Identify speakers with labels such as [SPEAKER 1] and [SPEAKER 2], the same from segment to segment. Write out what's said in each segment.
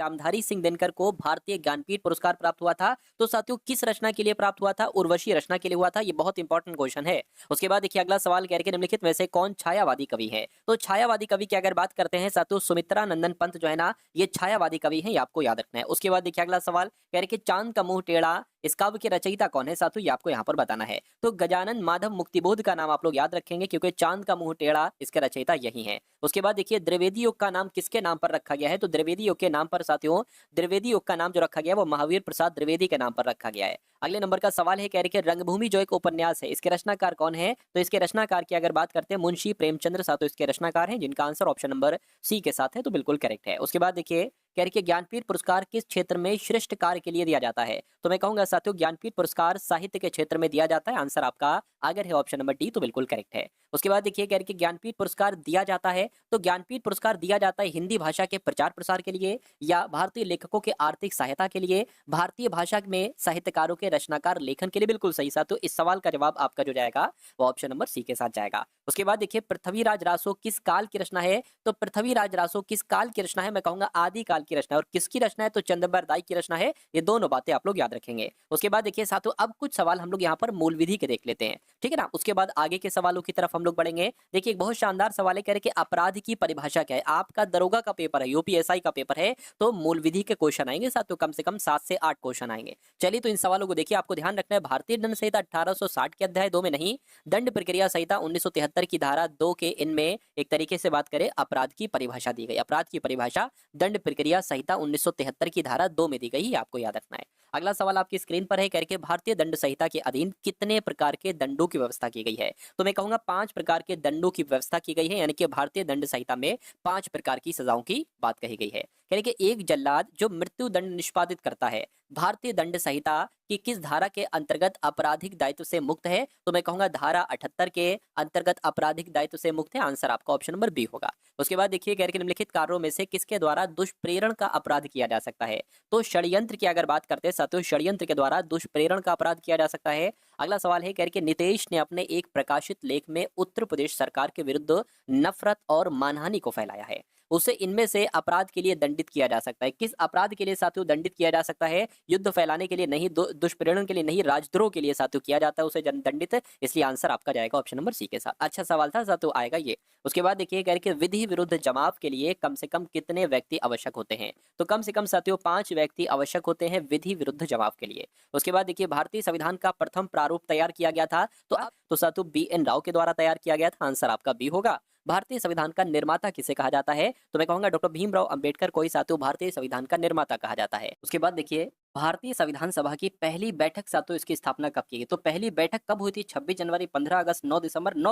[SPEAKER 1] रामधारी सिंह दिनकर को भारतीय ज्ञानपीठ पुरस्कार प्राप्त हुआ था? तो साथियों किस रचना के लिए प्राप्त हुआ था? उर्वशी रचना के लिए हुआ था। ये बहुत इंपॉर्टेंट क्वेश्चन है। उसके बाद देखिए अगला सवाल कह रहे कि निम्नलिखित में से कौन छायावादी कवि है? तो छायावादी कवि की अगर बात करते हैं साथियों, सुमित्रा नंदन पंत जो है ना, ये छायावादी कवि हैं, ये आपको याद रखना है। उसके बाद देखिए अगला सवाल कह रहे कि चांद का मुंह टेढ़ा इस काव्य के रचयिता कौन है? साथियों ये आपको यहाँ पर बताना है। तो गजानन माधव मुक्तिबोध का नाम आप लोग याद रखेंगे, क्योंकि चांद का मुंह टेढ़ा इसके रचयिता यही है। उसके बाद देखिए द्विवेदी युग का नाम किसके नाम पर रखा गया है? तो द्विवेदी युग के नाम पर साथियों, द्विवेदी युग का नाम जो रखा गया है वो महावीर प्रसाद द्विवेदी के नाम पर रखा गया है। अगले नंबर का सवाल है, कह रहे कि रंगभूमि जो एक उपन्यास है, इसके रचनाकार कौन है? तो इसके रचनाकार की अगर बात करते हैं मुंशी प्रेमचंद्र साथियों इसके रचनाकार हैं, जिनका आंसर ऑप्शन नंबर सी के साथ है, तो बिल्कुल करेक्ट है। उसके बाद देखिए कह रहे कि ज्ञानपीठ पुरस्कार किस क्षेत्र में श्रेष्ठ कार्य के लिए दिया जाता है? तो मैं कहूंगा साथियों ज्ञानपीठ पुरस्कार साहित्य के क्षेत्र में दिया जाता है। आंसर आपका अगर है ऑप्शन नंबर डी, तो बिल्कुल करेक्ट है। उसके बाद देखिए कह रहे कि ज्ञानपीठ पुरस्कार दिया जाता है, तो ज्ञानपीठ पुरस्कार दिया जाता है हिंदी भाषा के प्रचार प्रसार के लिए, या भारतीय लेखकों के आर्थिक सहायता के लिए, भारतीय भाषा में साहित्यकारों के रचनाकार लेखन के लिए? बिल्कुल सही साथियों, इस सवाल का जवाब आपका जो जाएगा वो ऑप्शन नंबर सी के साथ जाएगा। उसके बाद देखिए पृथ्वीराज रासो किस काल की रचना है? तो पृथ्वीराज रासो किस काल की रचना है? मैं कहूंगा आदि काल की रचना है। और किसकी रचना है? तो चंद्रबरदाई की रचना है। ये दोनों बातें आप लोग याद रखेंगे। उसके बाद देखिए साथियों अब कुछ सवाल हम लोग यहाँ पर मूल विधि के देख लेते हैं, ठीक है ना। उसके बाद आगे के सवालों की तरफ हम लोग बढ़ेंगे। देखिए एक बहुत शानदार सवाल है, कह रहे कि अपराध की परिभाषा क्या है? आपका दरोगा का पेपर है, यूपीएसआई का पेपर है, तो मूल विधि के क्वेश्चन आएंगे साथियों, कम से कम 7 से 8 क्वेश्चन आएंगे। चलिए तो इन सवालों को देखिए, आपको ध्यान रखना है भारतीय दंड संहिता 1860 के अध्याय 2 में नहीं, दंड प्रक्रिया संहिता 1973 की धारा 2 के इनमें एक तरीके से बात करें अपराध की परिभाषा दी गई। अपराध की परिभाषा दंड प्रक्रिया संहिता 1973 की धारा 2 में दी गई, आपको याद रखना है। अगला सवाल आपकी स्क्रीन पर है, करके भारतीय दंड संहिता के अधीन कितने प्रकार के दंडों की व्यवस्था की गई है? तो मैं कहूंगा 5 प्रकार के दंडों की व्यवस्था की गई है, यानी कि भारतीय दंड संहिता में 5 प्रकार की सजाओं की बात कही गई है। कह रहे कि एक जल्लाद जो मृत्यु दंड निष्पादित करता है, भारतीय दंड संहिता की किस धारा के अंतर्गत आपराधिक दायित्व से मुक्त है? तो मैं कहूंगा धारा 78 के अंतर्गत आपराधिक दायित्व से मुक्त है। आंसर आपका ऑप्शन नंबर बी होगा। उसके बाद देखिए कह रहे कि निम्नलिखित कार्यों में से किसके द्वारा दुष्प्रेरण का अपराध किया जा सकता है? तो षड्यंत्र की अगर बात करते हैं साथियों, षड्यंत्र के द्वारा दुष्प्रेरण का अपराध किया जा सकता है। अगला सवाल है, कह रहे कि नितेश ने अपने एक प्रकाशित लेख में उत्तर प्रदेश सरकार के विरुद्ध नफरत और मानहानि को फैलाया है, उसे इनमें से अपराध के लिए दंडित किया जा सकता है। किस अपराध के लिए साथियों दंडित किया जा सकता है? युद्ध फैलाने के लिए नहीं, दुष्प्रेरण के लिए नहीं, राजद्रोह के लिए साथियों किया जाता है उसे दंडित, इसलिए आंसर आपका जाएगा ऑप्शन नंबर सी के साथ। अच्छा सवाल था साथियों, आएगा ये। उसके बाद देखिए कह रहे कि विधि विरुद्ध जमाव के लिए कम से कम कितने व्यक्ति आवश्यक होते हैं? तो कम से कम साथियों 5 व्यक्ति आवश्यक होते हैं विधि विरुद्ध जमाव के लिए। उसके बाद देखिए भारतीय संविधान का प्रथम प्रारूप तैयार किया गया था, तो साथियों बी एन राव के द्वारा तैयार किया गया था। आंसर आपका बी होगा। भारतीय संविधान का निर्माता किसे कहा जाता है? तो मैं कहूंगा डॉक्टर भीमराव अंबेडकर को ही साथियों भारतीय संविधान का निर्माता कहा जाता है। उसके बाद देखिए भारतीय संविधान सभा की पहली बैठक साथियों इसकी स्थापना कब की गई? तो पहली बैठक कब हुई थी? 26 जनवरी, 15 अगस्त, 9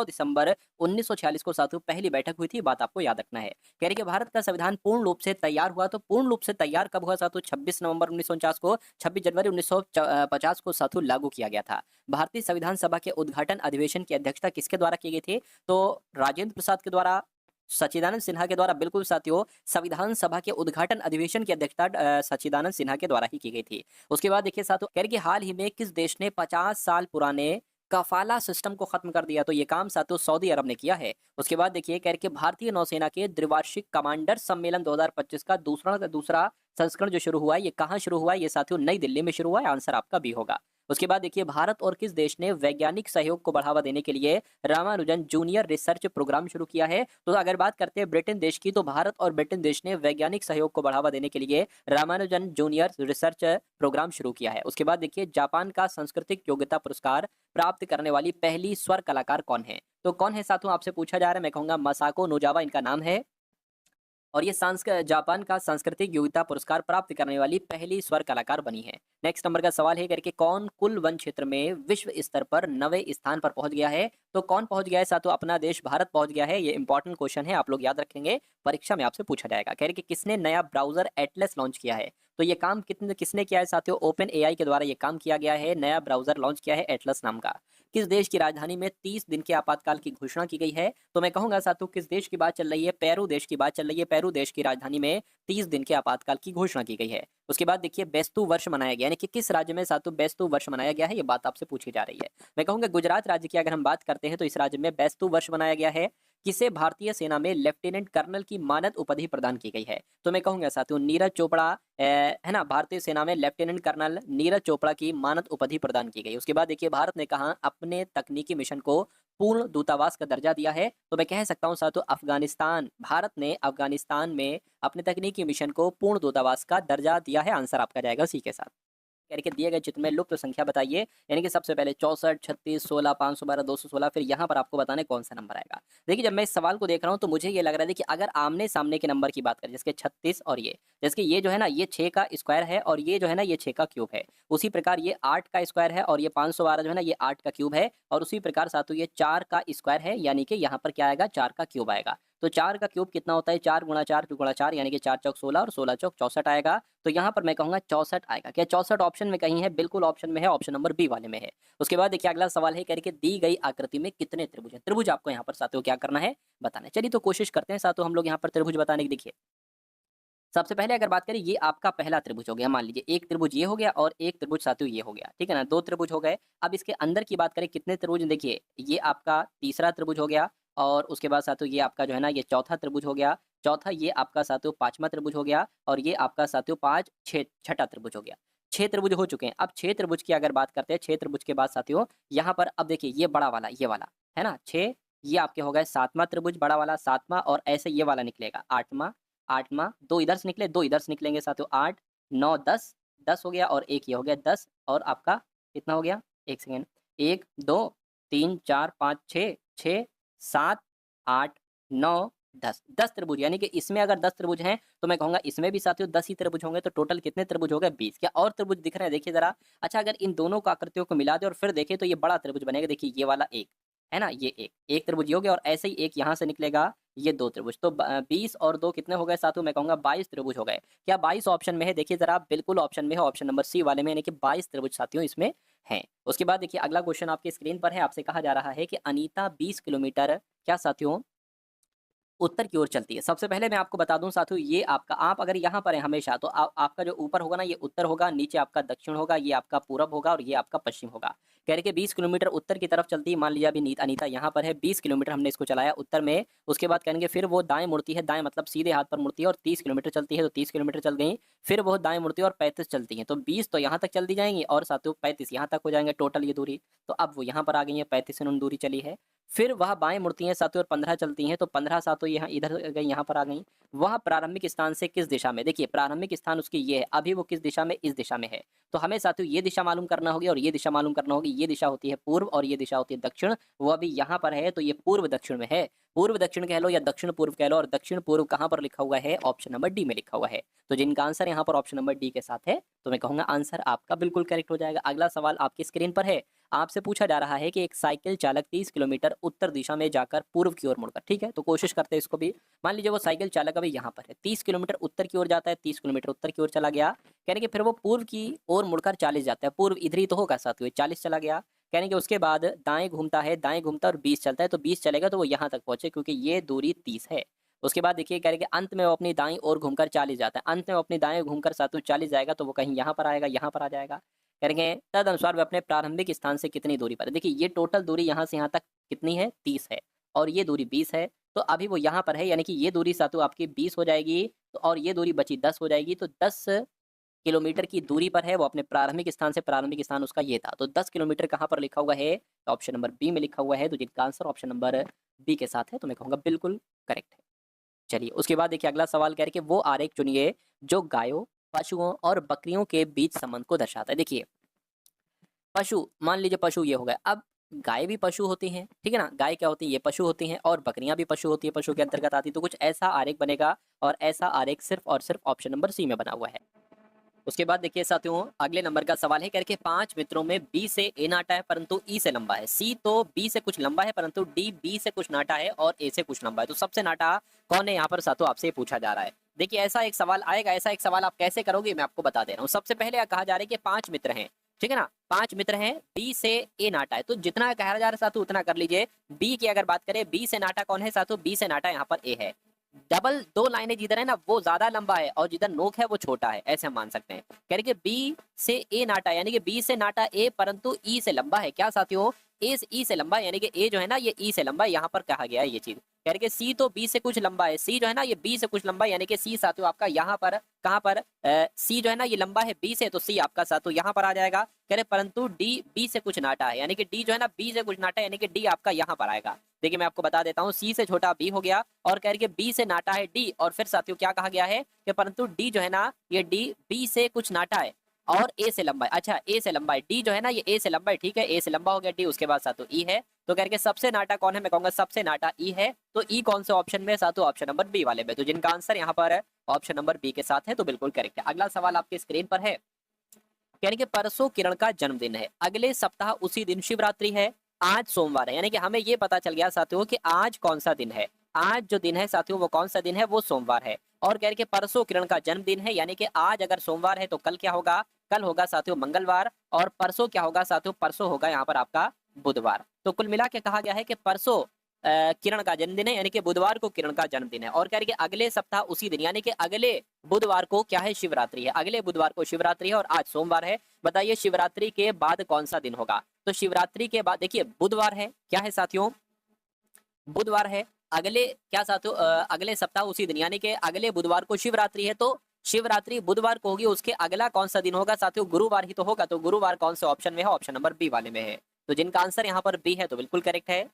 [SPEAKER 1] दिसंबर 1946 को साथियों पहली बैठक हुई थी। बात आपको याद रखना है। कह रहे कि भारत का संविधान पूर्ण रूप से तैयार हुआ, तो पूर्ण रूप से तैयार कब हुआ साथियों? 26 नवंबर 1949 को, 26 जनवरी 1950 को साथियों लागू किया गया था। भारतीय संविधान सभा के उद्घाटन अधिवेशन की अध्यक्षता किसके द्वारा की गई थी? तो राजेंद्र प्रसाद के द्वारा, सच्चिदानंद सिन्हा के द्वारा, बिल्कुल साथियों संविधान सभा के उद्घाटन अधिवेशन की अध्यक्षता सच्चिदानंद सिन्हा के द्वारा ही की गई थी। उसके बाद देखिए साथियों कह रहे कि हाल ही में किस देश ने 50 साल पुराने कफाला सिस्टम को खत्म कर दिया? तो ये काम साथियों सऊदी अरब ने किया है। उसके बाद देखिए कह रहे कि भारतीय नौसेना के द्विवार्षिक कमांडर सम्मेलन 2025 का दूसरा संस्करण जो शुरू हुआ है, ये कहाँ शुरू हुआ है? ये साथियों नई दिल्ली में शुरू हुआ है। आंसर आपका बी होगा। उसके बाद देखिए भारत और किस देश ने वैज्ञानिक सहयोग को बढ़ावा देने के लिए रामानुजन जूनियर रिसर्च प्रोग्राम शुरू किया है? तो अगर बात करते हैं ब्रिटेन देश की, तो भारत और ब्रिटेन देश ने वैज्ञानिक सहयोग को बढ़ावा देने के लिए रामानुजन जूनियर रिसर्च प्रोग्राम शुरू किया है। उसके बाद देखिए जापान का सांस्कृतिक योग्यता पुरस्कार प्राप्त करने वाली पहली स्वर कलाकार कौन है? तो कौन है साथियों आपसे पूछा जा रहा है। मैं कहूंगा मसाको नोजावा इनका नाम है, और ये जापान का सांस्कृतिक योग्यता पुरस्कार प्राप्त करने वाली पहली स्वर कलाकार बनी है। नेक्स्ट नंबर का सवाल है करके कौन कुल वन क्षेत्र में विश्व स्तर पर 9वें स्थान पर पहुंच गया है? तो कौन पहुंच गया है साथियों? अपना देश भारत पहुंच गया है। ये इंपॉर्टेंट क्वेश्चन है, आप लोग याद रखेंगे, परीक्षा में आपसे पूछा जाएगा। कह रहे कि किसने नया ब्राउजर एटलस लॉन्च किया है? तो ये काम किसने किया है साथियों? ओपन एआई के द्वारा ये काम किया गया है, नया ब्राउजर लॉन्च किया है एटलस नाम का। किस देश की राजधानी में 30 दिन के आपातकाल की घोषणा की गई है? तो मैं कहूंगा साथियों किस देश की बात चल रही है? पेरू देश की बात चल रही है। पेरू देश की राजधानी में 30 दिन के आपातकाल की घोषणा की गई है। उसके बाद देखिए बेस्तु वर्ष मनाया गया, यानी कि किस राज्य में साथियों बेस्तु वर्ष मनाया गया है? ये बात आपसे पूछी जा रही है। मैं कहूंगा गुजरात राज्य की अगर हम बात करते हैं तो इस राज्य में बेस्तु वर्ष मनाया गया है। किसे भारतीय सेना में लेफ्टिनेंट कर्नल की मानद उपाधि प्रदान की गई है? तो मैं कहूंगा साथियों नीरज चोपड़ा है ना, भारतीय सेना में लेफ्टिनेंट कर्नल नीरज चोपड़ा की मानद उपाधि प्रदान की गई। उसके बाद देखिए भारत ने कहा अपने तकनीकी मिशन को पूर्ण दूतावास का दर्जा दिया है? तो मैं कह सकता हूँ साथियों अफगानिस्तान, भारत ने अफगानिस्तान में अपने तकनीकी मिशन को पूर्ण दूतावास का दर्जा दिया है। आंसर आपका जाएगा उसी के साथ। करके दिए गए चित्र में लुप्त संख्या बताइए, यानी कि सबसे पहले 64, 36, 16, 512, 216, फिर यहाँ पर आपको बताना है कौन सा नंबर आएगा। देखिए जब मैं इस सवाल को देख रहा हूँ तो मुझे ये लग रहा है कि अगर आमने सामने के नंबर की बात करें जैसे 36 और ये, जैसे कि ये जो है ना ये 6 का स्क्वायर है और ये जो है ना ये 6 का क्यूब है, उसी प्रकार ये 8 का स्क्वायर है और ये 512 जो है ना ये 8 का क्यूब है, और उसी प्रकार साथियों ये 4 का स्क्वायर है, यानी कि यहाँ पर क्या आएगा 4 का क्यूब आएगा। तो 4 का क्यूब कितना होता है 4 गुणा 4 गुणा 4, यानी कि 4 चौक 16 और 16 चौक 64 आएगा। तो यहाँ पर मैं कहूंगा 64 आएगा। क्या 64 ऑप्शन में कहीं है? बिल्कुल ऑप्शन में है, ऑप्शन नंबर बी वाले में है। उसके बाद देखिए अगला सवाल है करके दी गई आकृति में कितने त्रिभुज हैं? त्रिभुज आपको यहाँ पर साथियों क्या करना है बताना है। चलिए तो कोशिश करते हैं साथियों हम लोग यहाँ पर त्रिभुज बताने की। देखिए सबसे पहले अगर बात करें ये आपका पहला त्रिभुज हो गया, मान लीजिए एक त्रिभुज ये हो गया और एक त्रिभुज साथियों ये हो गया, ठीक है ना, दो त्रिभुज हो गए। अब इसके अंदर की बात करें कितने त्रिभुज, देखिए ये आपका तीसरा त्रिभुज हो गया, और उसके बाद साथियों ये आपका जो है ना ये चौथा त्रिभुज हो गया, चौथा ये आपका साथियों पांचवा त्रिभुज हो गया, और ये आपका साथियों छठा त्रिभुज हो गया। 6 त्रिभुज हो चुके हैं। अब 6 त्रिभुज की अगर बात करते हैं, 6 त्रिभुज के बाद साथियों यहाँ पर अब देखिए ये बड़ा वाला ये वाला है ना 6, ये आपके हो गए सातवां त्रिभुज, बड़ा वाला सातवां, और ऐसे ये वाला निकलेगा आठवां, आठवां, 2 इधर से निकले 2 इधर से निकलेंगे साथियों 8, 9, 10, 10 हो गया, और एक ये हो गया 10, और आपका कितना हो गया, एक सेकेंड, 1, 2, 3, 4, 5, 6, 6, 7, 8, 9, 10, 10 त्रिभुज, यानी कि इसमें अगर 10 त्रिभुज हैं तो मैं कहूंगा इसमें भी साथियों 10 ही त्रिभुज होंगे। तो टोटल कितने त्रिभुज हो गए 20। क्या और त्रिभुज दिख रहे हैं देखिए जरा। अच्छा अगर इन दोनों को आकृतियों को मिला दे और फिर देखें तो ये बड़ा त्रिभुज बनेगा। देखिए ये वाला एक है ना, ये एक त्रिभुज ये हो गया, और ऐसे ही एक यहाँ से निकलेगा ये 2 त्रिभुज। तो 20 और 2 कितने हो गए साथियों, मैं कहूंगा 22 त्रिभुज हो गए। क्या 22 ऑप्शन में है? देखिए जरा बिल्कुल ऑप्शन में है, ऑप्शन नंबर सी वाले में, यानी कि 22 त्रिभुज साथियों इसमें हैं। उसके बाद देखिए अगला क्वेश्चन आपकी स्क्रीन पर है, आपसे कहा जा रहा है कि अनीता 20 किलोमीटर क्या साथियों उत्तर की ओर चलती है। सबसे पहले मैं आपको बता दूं साथियों ये आपका, आप अगर यहाँ पर है हमेशा तो आपका जो ऊपर होगा ना ये उत्तर होगा, नीचे आपका दक्षिण होगा, ये आपका पूरब होगा, और ये आपका पश्चिम होगा। कह रहे कि 20 किलोमीटर उत्तर की तरफ चलती है। मान लीजिए अभी अनीता यहाँ पर है, 20 किलोमीटर हमने इसको चलाया उत्तर में। उसके बाद कहेंगे फिर वो दाएं मुड़ती है, दाएं मतलब सीधे हाथ पर मुड़ती है, और 30 किलोमीटर चलती है, तो 30 किलोमीटर चल गई। फिर वो दाएं मुड़ती है और 35 चलती है, तो 20 तो यहाँ तक चल दी जाएंगी, और साथियों 35 यहाँ तक हो जाएंगे टोटल ये दूरी। तो अब वो यहाँ पर आ गई है, 35 से उन्होंने दूरी चली है। फिर वह बाएं मुड़ती हैं साथियों और 15 चलती हैं, तो 15 साथियों यहाँ इधर गई, यहाँ पर आ गई। वह प्रारंभिक स्थान से किस दिशा में, देखिए प्रारंभिक स्थान उसकी ये है, अभी वो किस दिशा में, इस दिशा में है। तो हमें साथियों ये दिशा मालूम करना होगी और ये दिशा मालूम करना होगी। ये दिशा होती है पूर्व और ये दिशा होती है दक्षिण। वो अभी यहाँ पर है तो ये पूर्व दक्षिण में है, पूर्व दक्षिण कह लो या दक्षिण पूर्व कह लो, और दक्षिण पूर्व कहाँ पर लिखा हुआ है, ऑप्शन नंबर डी में लिखा हुआ है। तो जिनका आंसर यहाँ पर ऑप्शन नंबर डी के साथ है तो मैं कहूंगा आंसर आपका बिल्कुल करेक्ट हो जाएगा। अगला सवाल आपकी स्क्रीन पर है, आपसे पूछा जा रहा है कि एक साइकिल चालक 30 किलोमीटर उत्तर दिशा में जाकर पूर्व की ओर मुड़कर, ठीक है तो कोशिश करते हैं इसको भी। मान लीजिए वो साइकिल चालक अभी यहाँ पर है, 30 किलोमीटर उत्तर की ओर जाता है, 30 किलोमीटर उत्तर की ओर चला गया, कहने कि फिर वो पूर्व की ओर मुड़कर 40 जाता है, पूर्व इधर ही तो होगा साथियों, 40 चला गया, कहने कि उसके बाद दाएं घूमता है, दाएं घूमता और 20 चलता है, तो 20 चलेगा तो वो यहाँ तक पहुंचे क्योंकि ये दूरी 30 है। उसके बाद देखिए कह रहे कि अंत में वो अपनी दाईं ओर घूमकर 40 जाता है, अंत में वो अपनी दाएं घूमकर साथियों 40 जाएगा, तो वो कहीं यहाँ पर आएगा, यहाँ पर आ जाएगा। करेंगे तद अनुसार वे अपने प्रारंभिक स्थान से कितनी दूरी पर है। देखिए ये टोटल दूरी यहाँ से यहाँ तक कितनी है 30 है, और ये दूरी 20 है, तो अभी वो यहाँ पर है, यानी कि ये दूरी साथियों आपकी 20 हो जाएगी, तो और ये दूरी बची 10 हो जाएगी, तो 10 किलोमीटर की दूरी पर है वो अपने प्रारंभिक स्थान से। प्रारंभिक स्थान उसका ये था, तो 10 किलोमीटर कहाँ पर लिखा हुआ है, तो ऑप्शन नंबर बी में लिखा हुआ है, तो जिनका आंसर ऑप्शन नंबर बी के साथ है तो मैं कहूँगा बिल्कुल करेक्ट है। चलिए उसके बाद देखिए अगला सवाल कह रहे कि वो आरेख चुनिए जो गायों, पशुओं और बकरियों के बीच संबंध को दर्शाता है। देखिए पशु, मान लीजिए पशु ये हो गए, अब गाय भी पशु होती हैं, ठीक है ना, गाय क्या होती है, ये पशु होती हैं, और बकरियां भी पशु होती है, पशु के अंतर्गत आती है, तो कुछ ऐसा आरेख बनेगा, और ऐसा आरेख सिर्फ और सिर्फ ऑप्शन नंबर सी में बना हुआ है। उसके बाद देखिए साथियों अगले नंबर का सवाल है करके 5 मित्रों में बी से ए नाटा है परंतु ई से लंबा है, सी तो बी से कुछ लंबा है परंतु डी बी से कुछ नाटा है और ए से कुछ लंबा है, तो सबसे नाटा कौन है यहाँ पर साथियों आपसे पूछा जा रहा है। देखिए ऐसा एक सवाल आएगा, ऐसा एक सवाल आप कैसे करोगे मैं आपको बता दे रहा हूँ। सबसे पहले कहा जा रहा है कि 5 मित्र हैं, ठीक है ना, 5 मित्र हैं, बी से ए नाटा है, तो जितना कहा जा रहा है साथियों उतना कर लीजिए। बी की अगर बात करें, बी से नाटा कौन है साथियों, बी से नाटा यहाँ पर ए है। डबल 2 लाइनें जिधर है ना वो ज्यादा लंबा है और जिधर नोक है वो छोटा है, ऐसे हम मान सकते हैं। कह रहे कि बी से ए नाटा यानी कि बी से नाटा ए परंतु ई से लंबा है, क्या साथियों, ए से ई से लंबा है, यानी कि ए जो है ना ये ई से लंबा है, यहाँ पर कहा गया है ये चीज। कह रहे कि सी तो बी से कुछ लंबा है, सी जो है ना ये बी से कुछ लंबा है, यानी कि सी साथियों आपका यहाँ पर कहाँ पर सी जो है ना ये लंबा है बी से, तो सी आपका साथियों यहाँ पर आ जाएगा। कह रहे परंतु डी बी से कुछ नाटा है, यानी कि डी जो है ना बी से कुछ नाटा है, यानी कि डी आपका यहाँ पर आएगा। देखिए मैं आपको बता देता हूँ, सी से छोटा बी हो गया और कह रहे कि बी से नाटा है डी, और फिर साथियों क्या कहा गया है कि परंतु डी जो है ना ये डी बी से कुछ नाटा है और ए से लंबा है। अच्छा ए से लंबा है, डी जो है ना ये ए से लंबा है, ठीक है, ए से लंबा हो गया डी, उसके बाद साथियों ई है, तो कह के सबसे नाटा कौन है, मैं कहूंगा सबसे नाटा ई है। तो ई कौन से ऑप्शन में साथियों, ऑप्शन नंबर बी वाले में, तो जिनका आंसर यहाँ पर है ऑप्शन नंबर बी के साथ है, तो बिल्कुल करेक्ट है। अगला सवाल आपके स्क्रीन पर है, यानी कि परसों किरण का जन्मदिन है, अगले सप्ताह उसी दिन शिवरात्रि है, आज सोमवार है, यानी कि हमें ये पता चल गया साथियों कि आज कौन सा दिन है, आज जो दिन है साथियों वो कौन सा दिन है, वो सोमवार है। और कह रहे कि परसों किरण का जन्मदिन है, यानी कि आज अगर सोमवार है तो कल क्या होगा, कल होगा साथियों मंगलवार, और परसों क्या होगा साथियों, परसों होगा यहाँ पर आपका बुधवार। तो कुल मिला के कहा गया है कि परसों किरण का जन्मदिन है, यानी कि बुधवार को किरण का जन्मदिन है। और कह रहे कि अगले सप्ताह उसी दिन, यानी कि अगले बुधवार को क्या है, शिवरात्रि है, अगले बुधवार को शिवरात्रि है और आज सोमवार है। बताइए शिवरात्रि के बाद कौन सा दिन होगा, तो शिवरात्रि के बाद देखिए बुधवार है, क्या है साथियों, बुधवार है, अगले क्या साथियों अगले सप्ताह उसी दिन, यानी कि अगले बुधवार को शिवरात्रि है, तो शिवरात्रि बुधवार को होगी, उसके अगला कौन सा दिन होगा साथियों, गुरुवार ही तो होगा, तो गुरुवार कौन से ऑप्शन में है, ऑप्शन नंबर बी वाले में है, तो जिनका आंसर यहाँ पर बी है तो बिल्कुल करेक्ट है।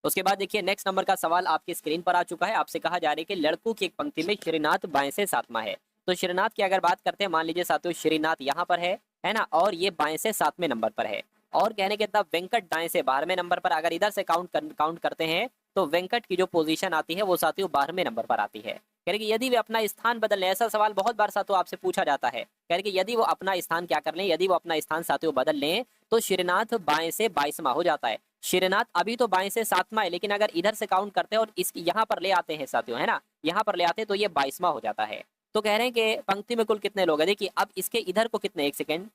[SPEAKER 1] उसके बाद देखिए नेक्स्ट नंबर का सवाल आपकी स्क्रीन पर आ चुका है, आपसे कहा जा रहा है कि लड़कों की एक पंक्ति में श्रीनाथ बाएं से सातवां है। तो श्रीनाथ की अगर बात करते हैं, मान लीजिए साथियों श्रीनाथ यहाँ पर है ना, और ये बाएं से 7वें नंबर पर है, और कहने के तब वेंकट दाएं से 12वें नंबर पर, अगर इधर से काउंट करते हैं तो वेंकट की जो पोजीशन आती है वो साथियों 12वें नंबर पर आती है। कह रहे कि यदि वे अपना स्थान बदल लें, ऐसा सवाल बहुत बार साथियों आपसे पूछा जाता है, कह रहे कि यदि वो अपना स्थान क्या कर लें, यदि वो अपना स्थान साथियों बदल लें तो श्रीनाथ बाएं से 22वां हो जाता है। श्रीनाथ अभी तो बाएं से 7वां है, लेकिन अगर इधर से काउंट करते हैं और इस यहाँ पर ले आते हैं साथियों, है ना, यहाँ पर ले आते हैं तो ये 22वां हो जाता है। तो कह रहे हैं कि पंक्ति में कुल कितने लोग हैं, देखिए अब इसके इधर को कितने, एक सेकेंड,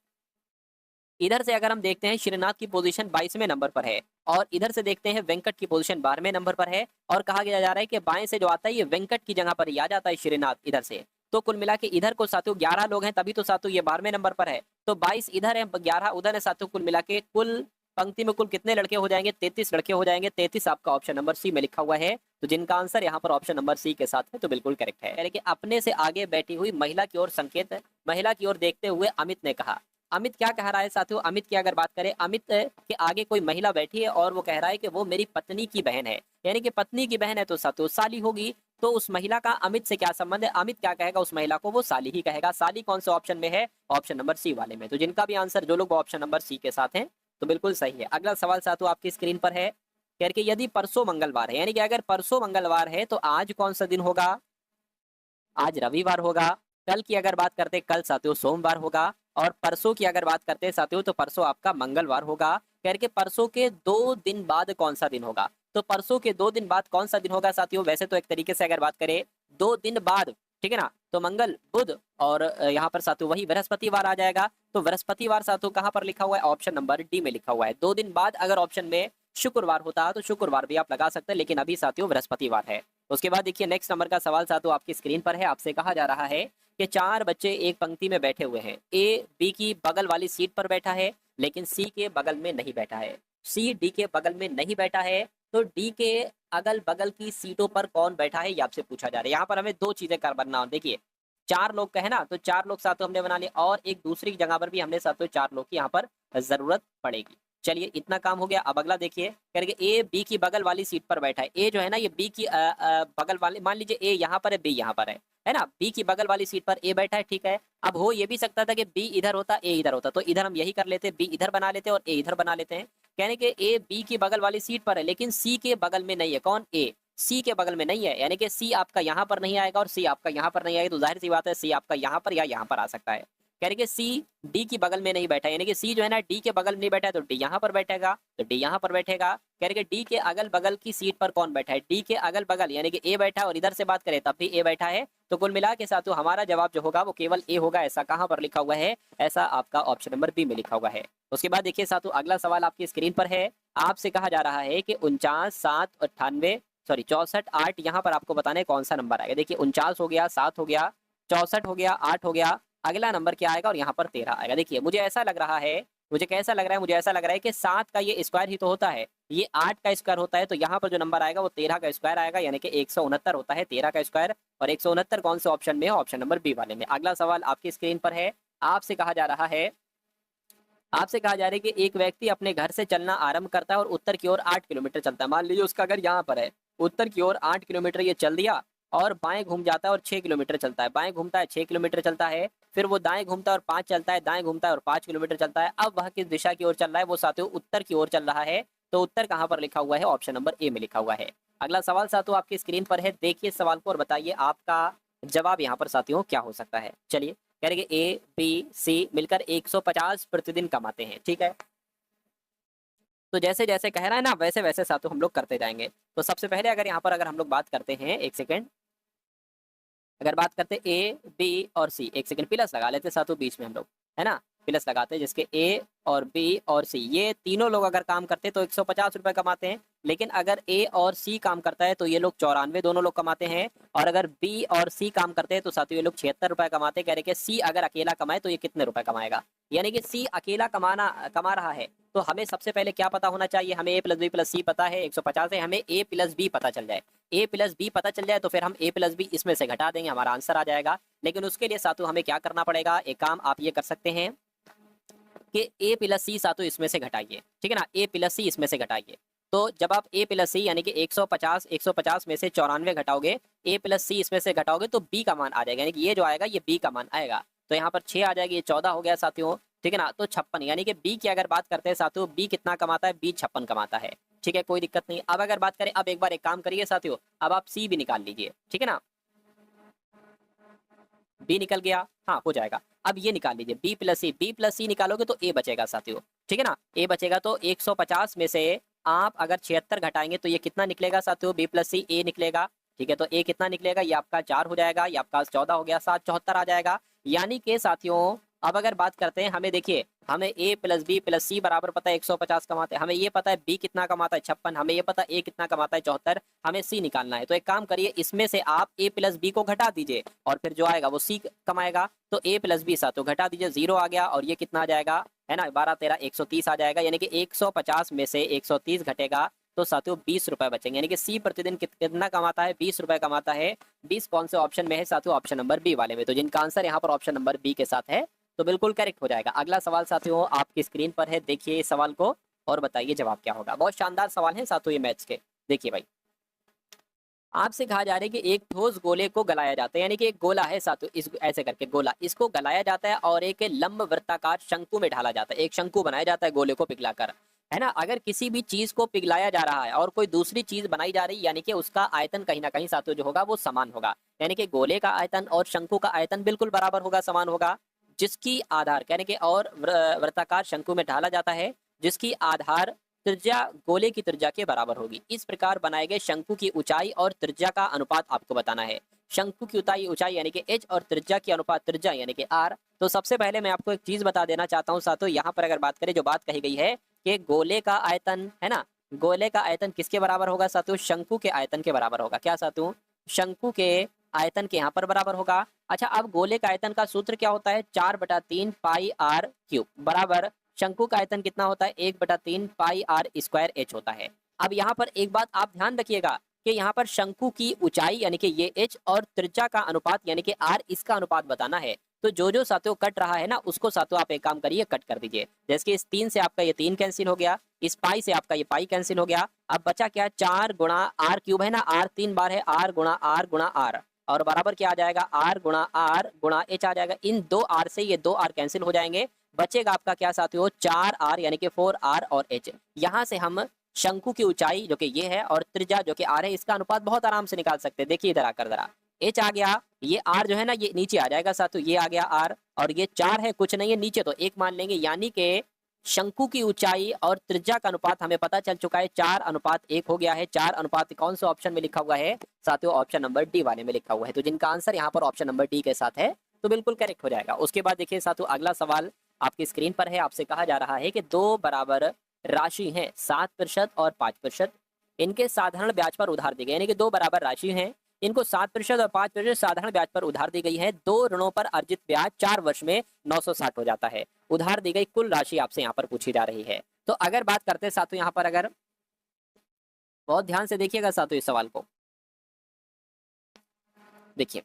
[SPEAKER 1] इधर से अगर हम देखते हैं श्रीनाथ की पोजीशन 22वें नंबर पर है, और इधर से देखते हैं वेंकट की पोजीशन 12वें नंबर पर है, और कहा गया जा रहा है कि बाएं से जो आता है ये वेंकट की जगह पर ही आ जाता है श्रीनाथ इधर से। तो कुल मिला के इधर को साथियों 11 लोग हैं, तभी तो साथियों ये 12वें नंबर पर है, तो 22 इधर है 11 उधर है साथियों, कुल मिला के कुल पंक्ति में कुल कितने लड़के हो जाएंगे, 33 लड़के हो जाएंगे। 33 आपका ऑप्शन नंबर सी में लिखा हुआ है, तो जिनका आंसर यहाँ पर ऑप्शन नंबर सी के साथ है, तो बिल्कुल करेक्ट है। कि अपने से आगे बैठी हुई महिला की ओर संकेत, महिला की ओर देखते हुए अमित ने कहा, अमित क्या कह रहा है साथियों, अमित की अगर बात करें, अमित के आगे कोई महिला बैठी है और वो कह रहा है कि वो मेरी पत्नी की बहन है, यानी कि पत्नी की बहन है तो साथियों साली होगी, तो उस महिला का अमित से क्या संबंध है, अमित क्या कहेगा उस महिला को, वो साली ही कहेगा। साली कौन से ऑप्शन में है, ऑप्शन नंबर सी वाले में, तो जिनका भी आंसर जो लोग ऑप्शन नंबर सी के साथ हैं तो बिल्कुल सही है। अगला सवाल साथियों आपकी स्क्रीन पर है, कह के यदि परसों मंगलवार है, यानी कि अगर परसों मंगलवार है तो आज कौन सा दिन होगा, आज रविवार होगा। कल की अगर बात करते हैं, कल साथियों सोमवार होगा, और परसों की अगर बात करते हैं साथियों तो परसों आपका मंगलवार होगा। कह के परसों के 2 दिन बाद कौन सा दिन होगा, तो परसों के 2 दिन बाद कौन सा दिन होगा साथियों, वैसे तो एक तरीके से अगर बात करें 2 दिन बाद, ठीक है ना, तो मंगल बुध और यहाँ पर साथियों वही बृहस्पतिवार आ जाएगा। तो बृहस्पतिवार साथियों कहाँ पर लिखा हुआ है, ऑप्शन नंबर डी में लिखा हुआ है। 2 दिन बाद अगर ऑप्शन में शुक्रवार होता तो शुक्रवार भी आप लगा सकते हैं, लेकिन अभी साथियों बृहस्पतिवार है। उसके बाद देखिए नेक्स्ट नंबर का सवाल साथियों आपकी स्क्रीन पर है, आपसे कहा जा रहा है कि 4 बच्चे एक पंक्ति में बैठे हुए हैं, ए बी की बगल वाली सीट पर बैठा है लेकिन सी के बगल में नहीं बैठा है, सी डी के बगल में नहीं बैठा है, तो डी के अगल बगल की सीटों पर कौन बैठा है, ये आपसे पूछा जा रहा है। यहाँ पर हमें 2 चीजें कर बनना, देखिए 4 लोग का है ना, तो 4 लोग साथियों हमने बना लिए, और एक दूसरी जगह पर भी हमने साथियों 4 लोग की यहाँ पर जरूरत पड़ेगी। चलिए इतना काम हो गया। अब अगला देखिए, करके ए बी की बगल वाली सीट पर बैठा है, ए जो है ना ये बी की बगल वाली, मान लीजिए ए यहाँ पर है बी यहाँ पर है ना, बी की बगल वाली सीट पर ए बैठा है, ठीक है। अब हो ये भी सकता था कि बी इधर होता ए इधर होता, तो इधर हम यही कर लेते, बी इधर बना लेते और ए इधर बना लेते हैं। कहने के ए बी की बगल वाली सीट पर है लेकिन सी के बगल में नहीं है, कौन, ए सी के बगल में नहीं है, यानी कि सी आपका यहाँ पर नहीं आएगा और सी आपका यहाँ पर नहीं आएगा, तो जाहिर सी बात है सी आपका यहाँ पर या यहाँ पर आ सकता है। कह रहे कि सी डी की बगल में नहीं बैठा, यानी कि सी जो है ना डी के बगल में नहीं बैठा है, तो डी यहाँ पर बैठेगा, तो डी यहाँ पर बैठेगा। कह रहे कि डी के अगल बगल की सीट पर कौन बैठा है, डी के अगल बगल यानी कि ए बैठा है, और इधर से बात करें तब भी ए बैठा है, तो कुल मिला के साथ हमारा जवाब जो होगा वो केवल ए होगा। ऐसा कहाँ पर लिखा हुआ है, ऐसा आपका ऑप्शन नंबर बी में लिखा हुआ है। उसके बाद देखिए साथियों अगला सवाल आपकी स्क्रीन पर है, आपसे कहा जा रहा है कि 49 7 98 सॉरी 64 8, यहाँ पर आपको बताना है कौन सा नंबर आएगा। देखिए 49 हो गया, 7 हो गया, 64 हो गया, 8 हो गया, अगला नंबर क्या आएगा और यहाँ पर 13 आएगा। देखिए मुझे ऐसा लग रहा है मुझे कैसा लग रहा है, मुझे ऐसा लग रहा है कि 7 का ये स्क्वायर ही तो होता है, ये 8 का स्क्वायर होता है, तो यहाँ पर जो नंबर आएगा वो 13 का स्क्वायर आएगा, यानी कि 169 होता है 13 का स्क्वायर। और 169 कौन से ऑप्शन में है? ऑप्शन नंबर बी वाले में। अगला सवाल आपकी स्क्रीन पर है, आपसे कहा जा रहा है, आपसे कहा जा रहा है कि एक व्यक्ति अपने घर से चलना आरंभ करता है और उत्तर की ओर 8 किलोमीटर चलता है। मान लीजिए उसका घर यहाँ पर है, उत्तर की ओर 8 किलोमीटर ये चल दिया और बाएं घूम जाता है और 6 किलोमीटर चलता है, बाएं घूमता है 6 किलोमीटर चलता है, फिर वो दाएं घूमता है और 5 चलता है, दाएं घूमता है और 5 किलोमीटर चलता है। अब वह किस दिशा की ओर चल रहा है? वो साथियों उत्तर की ओर चल रहा है। तो उत्तर कहाँ पर लिखा हुआ है? ऑप्शन नंबर ए में लिखा हुआ है। अगला सवाल साथियों आपकी स्क्रीन पर है, देखिए सवाल को और बताइए आपका जवाब यहाँ पर साथियों क्या हो सकता है। चलिए, कह रहे कि ए बी सी मिलकर 150 प्रतिदिन कमाते हैं, ठीक है। तो जैसे जैसे कह रहा है ना, वैसे वैसे साथियों हम लोग करते जाएंगे। तो सबसे पहले अगर यहाँ पर अगर हम लोग बात करते हैं, एक सेकेंड, अगर बात करते हैं ए बी और सी, एक सेकंड प्लस लगा लेते साथियों बीच में हम लोग, है ना, प्लस लगाते हैं, जिसके ए और बी और सी ये तीनों लोग अगर काम करते हैं तो 150 रुपए कमाते हैं। लेकिन अगर ए और सी काम करता है तो ये लोग 94 दोनों लोग कमाते हैं। और अगर बी और सी काम करते हैं तो साथियों ये लोग 76 रुपए कमाते हैं। कह रहे कि सी अगर अकेला कमाए तो ये कितने रुपए कमाएगा, यानी कि सी अकेला कमा रहा है। तो हमें सबसे पहले क्या पता होना चाहिए? हमें ए प्लस बी प्लस सी पता है 150 है, हमें ए प्लस बी पता चल जाए। ए प्लस बी पता चल जाए तो फिर हम ए प्लस बी इसमें से घटा देंगे, हमारा आंसर आ जाएगा। लेकिन उसके लिए साथियों हमें क्या करना पड़ेगा? एक काम आप ये कर सकते हैं कि ए प्लस सी साथियों इसमें से घटाइए, ठीक है ना, ए प्लस सी इसमें से घटाइए। तो जब आप ए प्लस सी यानी कि 150 में से 94 घटाओगे, ए प्लस सी इसमें से घटाओगे तो बी का मान आ जाएगा, यानी कि ये जो आएगा ये बी का मान आएगा। तो यहाँ पर 6 आ जाएगी, ये 14 हो गया साथियों, ठीक है ना। तो 56, यानी कि बी की अगर बात करते हैं साथियों, बी कितना कमाता है? बी 56 कमाता है, ठीक है, कोई दिक्कत नहीं। अब अगर बात करें, अब एक बार एक काम करिए साथियों, अब आप सी भी निकाल लीजिए, ठीक है ना, बी निकल गया, हाँ हो जाएगा। अब ये निकाल लीजिए बी प्लस सी निकालोगे तो ए बचेगा साथियों, ठीक है ना, ए बचेगा। तो 150 में से आप अगर 76 घटाएंगे तो ये कितना निकलेगा साथियों? बी प्लस सी ए निकलेगा, ठीक है। तो ए कितना निकलेगा? ये आपका 4 हो जाएगा, ये आपका 14 हो गया, 7 74 आ जाएगा। यानी कि साथियों अब अगर बात करते हैं, हमें देखिए, हमें ए प्लस बी प्लस सी बराबर पता है 150 कमाते हैं, हमें ये पता है बी कितना कमाता है 56, हमें ये पता है ए कितना कमाता है 74, हमें सी निकालना है। तो एक काम करिए, इसमें से आप ए प्लस बी को घटा दीजिए और फिर जो आएगा वो सी कमाएगा। तो ए प्लस बी साथियों घटा दीजिए, 0 आ गया, और ये कितना आ जाएगा, है ना, 12 13 130 आ जाएगा। यानी कि 150 में से 130 घटेगा तो साथियों 20 रुपए बचेंगे। यानी कि सी प्रतिदिन कितना कमाता है? 20 रुपए कमाता है। 20 कौन से ऑप्शन में है साथियों? ऑप्शन नंबर बी वाले में। तो जिनका आंसर यहाँ पर ऑप्शन नंबर बी के साथ है तो बिल्कुल करेक्ट हो जाएगा। अगला सवाल साथियों आपकी स्क्रीन पर है, देखिए इस सवाल को और बताइए जवाब क्या होगा। बहुत शानदार सवाल है साथियों ये मैथ्स के। देखिए भाई, आपसे कहा जा रहा है कि एक ठोस गोले को गलाया जाता है, यानी कि एक गोला है साथियों, इस ऐसे करके गोला, इसको गलाया जाता है और एक लंब वृत्ताकार शंकु में ढाला जाता है। एक शंकु बनाया जाता है गोले को पिघलाकर, है ना। अगर किसी भी चीज को पिघलाया जा रहा है और कोई दूसरी चीज बनाई जा रही है, यानी कि उसका आयतन कहीं ना कहीं साथियों जो होगा वो समान होगा। यानी कि गोले का आयतन और शंकु का आयतन बिल्कुल बराबर होगा, समान होगा। जिसकी आधार यानी कि और वृत्ताकार शंकु में ढाला जाता है, जिसकी आधार त्रिज्या गोले की त्रिज्या के बराबर होगी। इस प्रकार बनाए गए शंकु की ऊंचाई और त्रिज्या का अनुपात आपको बताना है। शंकु की ऊंचाई यानी कि h और त्रिज्या की अनुपात त्रिज्या यानी कि r। तो सबसे पहले मैं आपको एक चीज बता देना चाहता हूं साथियों, यहाँ पर अगर बात करें, जो बात कही गई है कि गोले का आयतन, है ना, गोले का आयतन किसके बराबर होगा साथियों? शंकु के आयतन के बराबर होगा। क्या साथियों? शंकु के आयतन के यहाँ पर बराबर होगा। अच्छा, अब गोले का आयतन का सूत्र क्या होता है? 4/3 पाई r क्यूब बराबर शंकु का आयतन कितना होता है? 1/3 पाई r स्क्वायर h होता है। अब यहाँ पर एक बात आप ध्यान रखिएगा कि यहाँ पर शंकु की ऊंचाई यानी कि ये h और त्रिज्या का अनुपात यानी कि r, इसका अनुपात बताना है। तो जो जो साथियों कट रहा है ना, उसको साथियों आप एक काम करिए, कट कर दीजिए। जैसे कि इस 3 से आपका ये 3 कैंसिल हो गया, इस पाई से आपका ये पाई कैंसिल हो गया। अब बचा क्या? 4 गुणा r क्यूब, है ना, r 3 बार है, r गुणा r और बराबर क्या आ जाएगा? r गुणा h आ जाएगा। इन 2 r से ये 2 r कैंसिल हो जाएंगे, बचेगा आपका क्या साथियों? 4r यानी कि 4r और h। यहाँ से हम शंकु की ऊंचाई जो कि ये है और त्रिज्या जो कि r है, इसका अनुपात बहुत आराम से निकाल सकते हैं। देखिए इधर आकर जरा, h आ गया, ये r जो है ना ये नीचे आ जाएगा साथियों, ये आ गया r, और ये 4 है, कुछ नहीं है नीचे, तो 1 मान लेंगे। यानी कि शंकु की ऊंचाई और त्रिज्या का अनुपात हमें पता चल चुका है, 4:1 हो गया है। 4 कौन से ऑप्शन में लिखा हुआ है साथियों? ऑप्शन नंबर डी वाले में लिखा हुआ है। तो जिनका आंसर यहाँ पर ऑप्शन नंबर डी के साथ है तो बिल्कुल करेक्ट हो जाएगा। उसके बाद देखिए साथियों अगला सवाल आपकी स्क्रीन पर है। आपसे कहा जा रहा है कि 2 बराबर राशि है 7% और 5%, इनके साधारण ब्याज पर उधार दी गई, यानी कि 2 बराबर राशि हैं, इनको 7% और 5% साधारण ब्याज पर उधार दी गई है। 2 ऋणों पर अर्जित ब्याज 4 वर्ष में 960 हो जाता है। उधार दी गई कुल राशि आपसे यहाँ पर पूछी जा रही है। तो अगर बात करते हैं साथियों यहाँ पर, अगर बहुत ध्यान से देखिएगा साथियों इस सवाल को, देखिए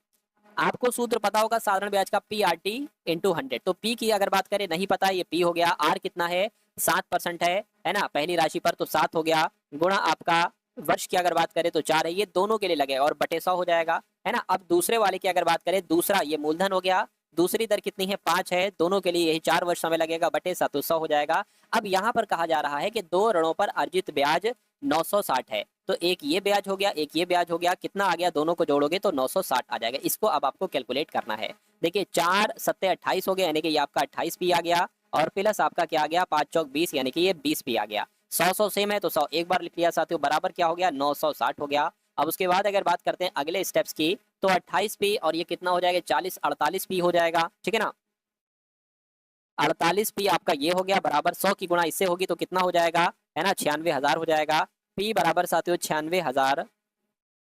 [SPEAKER 1] आपको सूत्र पता होगा साधारण ब्याज का, पी आर टी इंटू 100। तो पी की अगर बात करें नहीं पता है, ये पी हो गया, आर कितना है 7% है ना पहली राशि पर, तो 7 हो गया, गुणा आपका वर्ष की अगर बात करें तो 4 है, ये दोनों के लिए लगे और बटे 100 हो जाएगा, है ना। अब दूसरे वाले की अगर बात करें, दूसरा ये मूलधन हो गया, दूसरी दर कितनी है 5 है, दोनों के लिए यही 4 वर्ष समय लगेगा, बटे 700 हो जाएगा। अब यहाँ पर कहा जा रहा है कि दो ऋणों पर अर्जित ब्याज 960 है, तो एक ये ब्याज हो गया, एक ये ब्याज हो गया, कितना आ गया, दोनों को जोड़ोगे तो 960 आ जाएगा। इसको अब आपको कैलकुलेट करना है। देखिए 4 सत्ते 28 हो गया, यानी कि ये आपका 28 पी आ गया, और प्लस आपका क्या आ गया 5 चौक 20, यानी कि ये 20 पी आ गया। 100 सेम है तो 100 एक बार लिख लिया साथियों, बराबर क्या हो गया 960 हो गया। अब उसके बाद अगर बात करते हैं अगले स्टेप्स की, तो 28 पी और ये कितना हो जाएगा 40 48 पी हो जाएगा, ठीक है ना। 48 पी आपका ये हो गया, बराबर 100 की गुणा इससे होगी तो कितना हो जाएगा, है ना 96,000 हो जाएगा। पी बराबर साथियों 96,000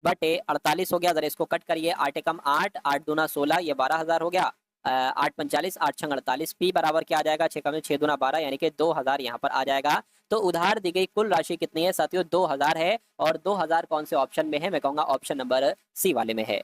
[SPEAKER 1] बटे 48 हो गया। जरा इसको कट करिए, 8 एकम 8, 8 दूना 16, ये 12,000 हो गया, 8 45, 8 छंग 48, पी बराबर क्या आ जाएगा 6 कम 6 दूना 12, यानी कि 2000 यहाँ पर आ जाएगा। तो उधार दी गई कुल राशि कितनी है साथियों 2000 है, और 2000 कौन से ऑप्शन में है, मैं कहूंगा ऑप्शन नंबर सी वाले में है।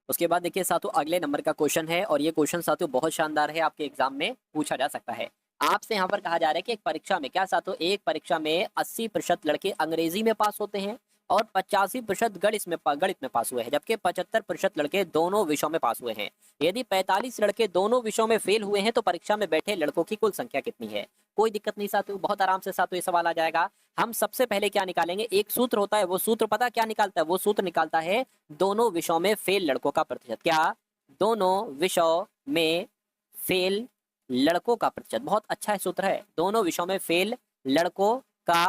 [SPEAKER 1] उसके बाद देखिए साथियों अगले नंबर का क्वेश्चन है, और ये क्वेश्चन साथियों बहुत शानदार है, आपके एग्जाम में पूछा जा सकता है। आपसे यहाँ पर कहा जा रहा है कि एक परीक्षा में, क्या साथियों, एक परीक्षा में 80% लड़के अंग्रेजी में पास होते हैं और 85% गणित में पास हुए हैं, जबकि 75% लड़के दोनों विषयों में पास हुए हैं। यदि 45 लड़के दोनों विषयों में फेल हुए हैं तो परीक्षा में बैठे लड़कों की कुल संख्या कितनी है। कोई दिक्कत नहीं साथियों, बहुत आराम से साथियों ये सवाल आ जाएगा। हम सबसे पहले क्या निकालेंगे, एक सूत्र होता है, वो सूत्र पता क्या निकालता है, वो सूत्र निकालता है दोनों विषयों में फेल लड़कों का प्रतिशत। क्या, दोनों विषयों में फेल लड़कों का प्रतिशत, बहुत अच्छा है सूत्र है, दोनों विषयों में फेल लड़कों का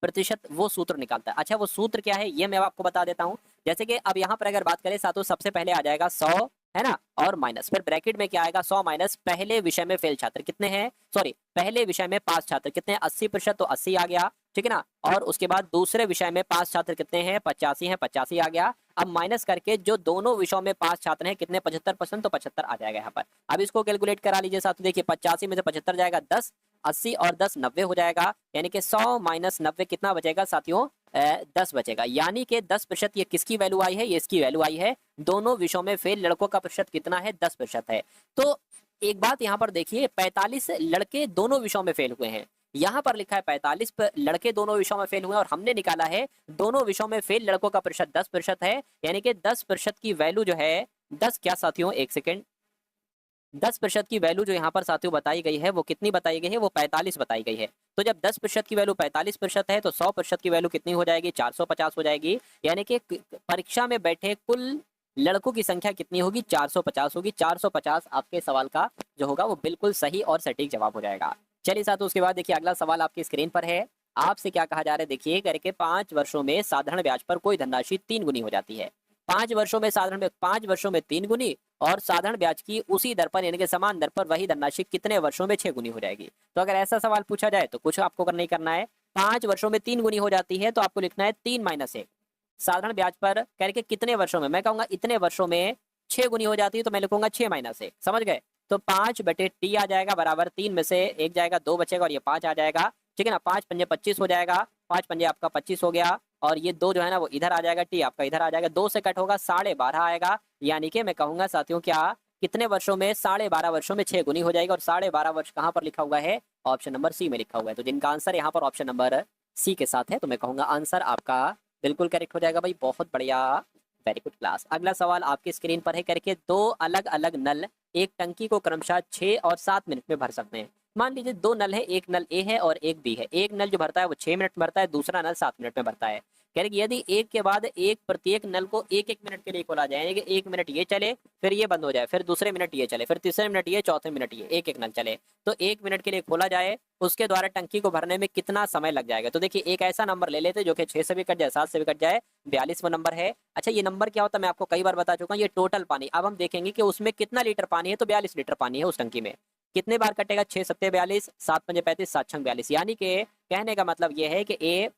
[SPEAKER 1] प्रतिशत, वो सूत्र निकालता है। अच्छा वो सूत्र क्या है ये मैं आपको बता देता हूं। जैसे कि अब यहाँ पर अगर बात करें साथियों, सबसे पहले आ जाएगा 100, है ना, और माइनस, फिर ब्रैकेट में क्या आएगा 100 माइनस पहले विषय में फेल छात्र कितने हैं, सॉरी पहले विषय में पास छात्र कितने हैं 80%, तो 80 आ गया, ठीक है ना। और उसके बाद दूसरे विषय में पास छात्र कितने हैं 85 हैं, 85 आ गया। अब माइनस करके जो दोनों विषयों में पास छात्र हैं कितने 75%, तो 75 आ जाएगा यहाँ पर। अब इसको कैलकुलेट करा लीजिए साथियों, देखिए 85 में से 75 जाएगा 10, 80 और 10 90 हो जाएगा, यानी कि 100 माइनस 90 कितना बचेगा साथियों 10 बचेगा, यानी कि 10%। ये किसकी वैल्यू आई है, ये इसकी वैल्यू आई है। दोनों विषयों में फेल लड़कों का प्रतिशत कितना है 10% है। तो एक बात यहाँ पर देखिए, 45 लड़के दोनों विषयों में फेल हुए हैं, यहाँ पर लिखा है 45 लड़के दोनों विषयों में फेल हुए हैं, और हमने निकाला है दोनों विषयों में फेल लड़कों का प्रतिशत 10% है, यानी कि 10% की वैल्यू जो है 10 क्या साथियों, एक सेकेंड, 10% की वैल्यू जो यहाँ पर साथियों बताई गई है वो कितनी बताई गई है, वो 45 बताई गई है। तो जब 10% की वैल्यू 45% है तो 100% की वैल्यू कितनी हो जाएगी 450 हो जाएगी, यानी कि परीक्षा में बैठे कुल लड़कों की संख्या कितनी होगी 450 होगी। 450 आपके सवाल का जो होगा वो बिल्कुल सही और सटीक जवाब हो जाएगा। चलिए साथियों उसके बाद देखिए अगला सवाल आपकी स्क्रीन पर है। आपसे क्या कहा जा रहा है, देखिए करके 5 वर्षों में साधारण ब्याज पर कोई धनराशि 3 गुनी हो जाती है। 5 वर्षों में साधारण 5 वर्षों में 3 गुनी, और साधारण ब्याज की उसी दर पर यानी कि समान दर पर वही धनराशि कितने वर्षों में 6 गुनी हो जाएगी। तो अगर ऐसा सवाल पूछा जाए तो कुछ आपको नहीं करना है, 5 वर्षों में 3 गुनी हो जाती है तो आपको लिखना है 3 माइनस 1। साधारण ब्याज पर करके कितने वर्षों में, मैं कहूंगा इतने वर्षों में 6 गुनी हो जाती है, तो मैं लिखूंगा 6 माइनस 1, समझ गए। तो 5 बटे टी आ जाएगा बराबर 3 में से 1 जाएगा 2 बचेगा और ये 5 आ जाएगा, ठीक है ना। 5 पंजे 25 हो जाएगा, 5 पंजे आपका 25 हो गया, और ये 2 जो है ना वो इधर आ जाएगा, टी आपका इधर आ जाएगा, 2 से कट होगा 12.5 आएगा, यानी कि मैं कहूंगा साथियों क्या कितने वर्षों में 12.5 वर्षों में 6 गुनी हो जाएगा। और 12.5 वर्ष कहाँ पर लिखा हुआ है, ऑप्शन नंबर सी में लिखा हुआ है। तो जिनका आंसर यहाँ पर ऑप्शन नंबर सी के साथ है तो मैं कहूंगा आंसर आपका बिल्कुल करेक्ट हो जाएगा भाई, बहुत बढ़िया, वेरी गुड क्लास। अगला सवाल आपकी स्क्रीन पर है, करके 2 अलग अलग नल एक टंकी को क्रमशः 6 और 7 मिनट में भर सकते हैं। मान लीजिए 2 नल है, एक नल ए है और एक बी है। एक नल जो भरता है वो 6 मिनट में भरता है, दूसरा नल 7 मिनट में भरता है। कह रहे कि यदि एक के बाद एक प्रत्येक नल को 1-1 मिनट के लिए खोला जाए, यानी कि 1 मिनट ये चले फिर ये बंद हो जाए, फिर दूसरे मिनट ये चले, फिर तीसरे मिनट ये, चौथे मिनट ये, 1-1 नल चले, तो 1 मिनट के लिए खोला जाए, उसके द्वारा टंकी को भरने में कितना समय लग जाएगा। तो देखिए एक ऐसा नंबर ले लेते जो कि 6 से भी कट जाए, 7 से भी कट जाए, 42वां नंबर है। अच्छा ये नंबर क्या होता है मैं आपको कई बार बता चुका हूँ, ये टोटल पानी। अब हम देखेंगे कि उसमें कितना लीटर पानी है, तो 42 लीटर पानी है उस टंकी में। कितने बार कटेगा, 6 सत्ते 42, 7 पंजे 35, 7 छंग 42, यानी कि कहने का मतलब ये है कि ए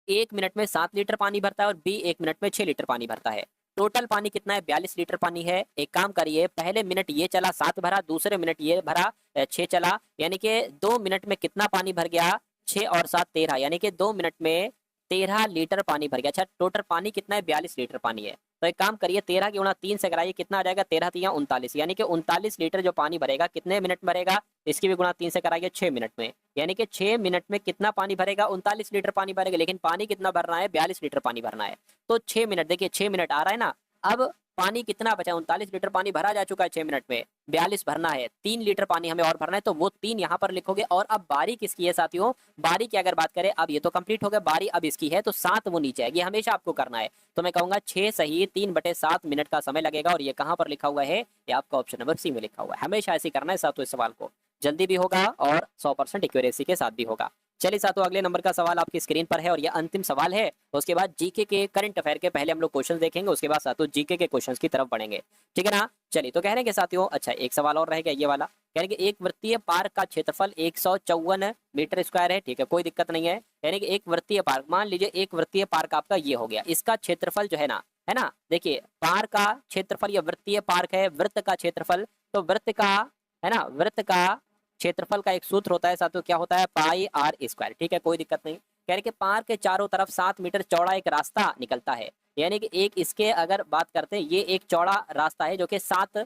[SPEAKER 1] 1 मिनट में 7 लीटर पानी भरता है और बी 1 मिनट में 6 लीटर पानी भरता है। टोटल पानी कितना है? 42 लीटर पानी है। एक काम करिए, पहले मिनट ये चला 7 भरा, दूसरे मिनट ये भरा 6 चला, यानी कि 2 मिनट में कितना पानी भर गया? 6 और 7 13, यानी कि 2 मिनट में 13 लीटर पानी भर गया। अच्छा, टोटल पानी कितना है? 42 लीटर पानी है। तो एक काम करिए, 13 की गुणा 3 से कराइए, कितना आ जाएगा? 13 तिया 39, यानी कि 39 लीटर जो पानी भरेगा कितने मिनट भरेगा? इसकी भी गुणा 3 से कराइए, 6 मिनट में, यानी कि 6 मिनट में कितना पानी भरेगा? 39 लीटर पानी भरेगा। लेकिन पानी कितना भरना है? 42 लीटर पानी भरना है। तो 6 मिनट, देखिए 6 मिनट आ रहा है ना। अब पानी कितना बचा? 39 लीटर पानी भरा जा चुका है 6 मिनट में, 42 भरना है, 3 लीटर पानी हमें और भरना है, तो वो 3 यहाँ पर लिखोगे। और अब बारी किसकी है साथियों? बारी की अगर बात करें, अब ये तो कंप्लीट हो गया, बारी अब इसकी है, तो 7 वो नीचे आएगी, हमेशा आपको करना है। तो मैं कहूंगा 6 सही 3/7 मिनट का समय लगेगा। और ये कहाँ पर लिखा हुआ है? ये आपका ऑप्शन नंबर सी में लिखा हुआ है। हमेशा ऐसे करना है साथियों, इस सवाल को जल्दी भी होगा और 100% एक्यूरेसी के साथ भी होगा। चलिए साथियों, अगले नंबर का सवाल आपकी स्क्रीन पर है और यह अंतिम सवाल है। उसके बाद जीके के करंट अफेयर के पहले हम लोग क्वेश्चन देखेंगे, उसके बाद साथियों जीके के क्वेश्चंस की तरफ बढ़ेंगे, ठीक है ना। चलिए, तो कह रहे हैं कि साथियों, अच्छा एक सवाल और रहेगा ये वाला। कह रहे हैं कि एक वृत्तीय पार्क का क्षेत्रफल 154 मीटर स्क्वायर है, ठीक है, कोई दिक्कत नहीं है। यानी कि एक वृत्तीय पार्क, मान लीजिए एक वृत्तीय पार्क आपका ये हो गया, इसका क्षेत्रफल जो है ना, देखिए पार्क का क्षेत्रफल, या वृत्तीय पार्क है, वृत्त का क्षेत्रफल, तो वृत्त का, है ना, वृत्त का क्षेत्रफल का एक सूत्र होता है साथियों, क्या होता है? पाई आर स्क्वायर, ठीक है, कोई दिक्कत नहीं। कह रहे कि पार्क के चारों तरफ 7 मीटर चौड़ा एक रास्ता निकलता है, यानी कि एक इसके अगर बात करते हैं, ये एक चौड़ा रास्ता है जो कि 7